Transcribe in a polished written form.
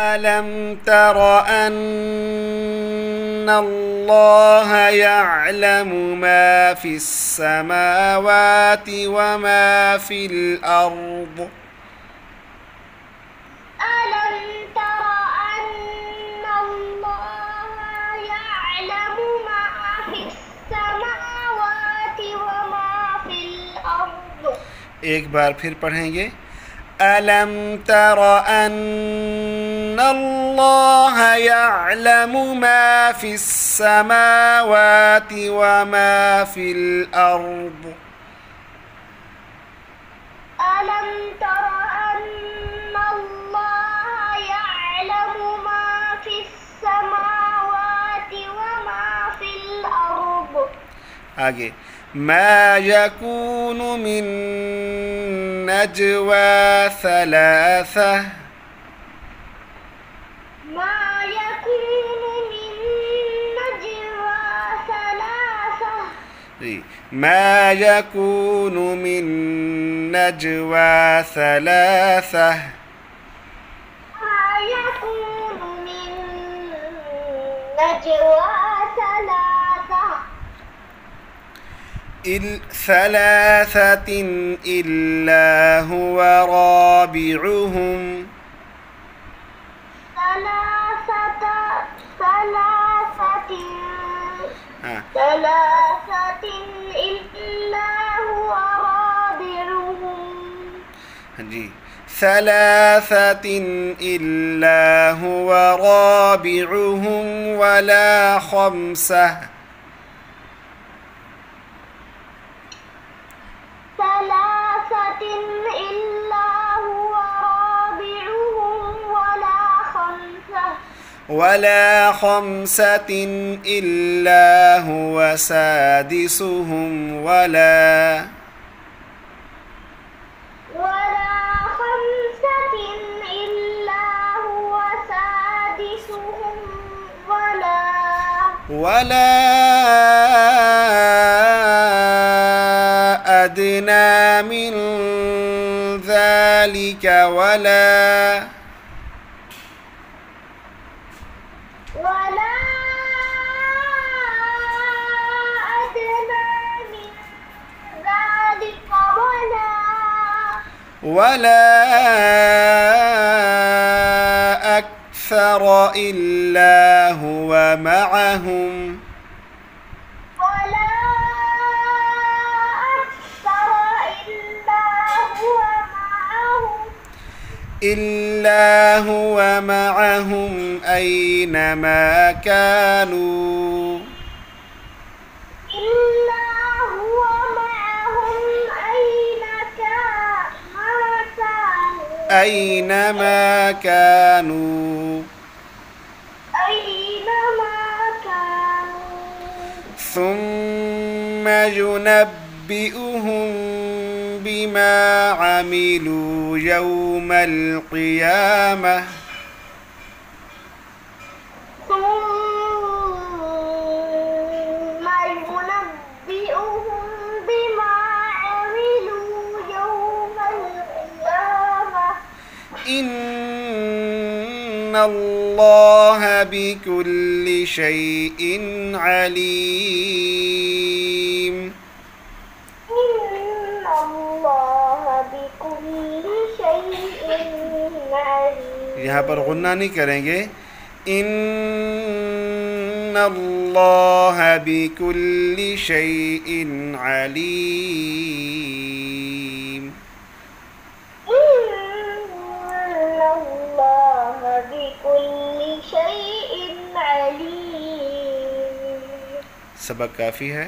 ألم تر أن الله يعلم ما في السماوات وما في الأرض ألم تر أن الله يعلم ما في السماوات وما في الأرض. ایک بار پھر پڑھیں گے. ألم تر أن الله يعلم ما في السماوات وما في الأرض. ألم تر أن الله يعلم ما في السماوات وما في الأرض. آگے. ما يكون من نجوى ثلاثة ما يكون من نجوى ثلاثة. ما يكون من نجوى ثلاثة ما يكون من نجوى ثلاثة ثلاثة إلا هو رابعهم. ثلاثة إلا هو رابعهم. جی. ثلاثة إلا هو رابعهم ولا خمسة. ثلاثة إلا هو رابعهم ولا خمسة إلا هو سادسهم ولا خمسة إلا هو سادسهم ولا أدنى من ذلك ولا أدنى من ذلك ولا أكثر إلا هو معهم إلا هو معهم أينما كانوا أينما كانوا ثم ينبئهم بما عملوا يوم القيامة إن الله بكل شيء عليم. یہاں پر غنہ نہیں کریں گے. ان اللہ بكل شيء عليم. سبق کافی ہے.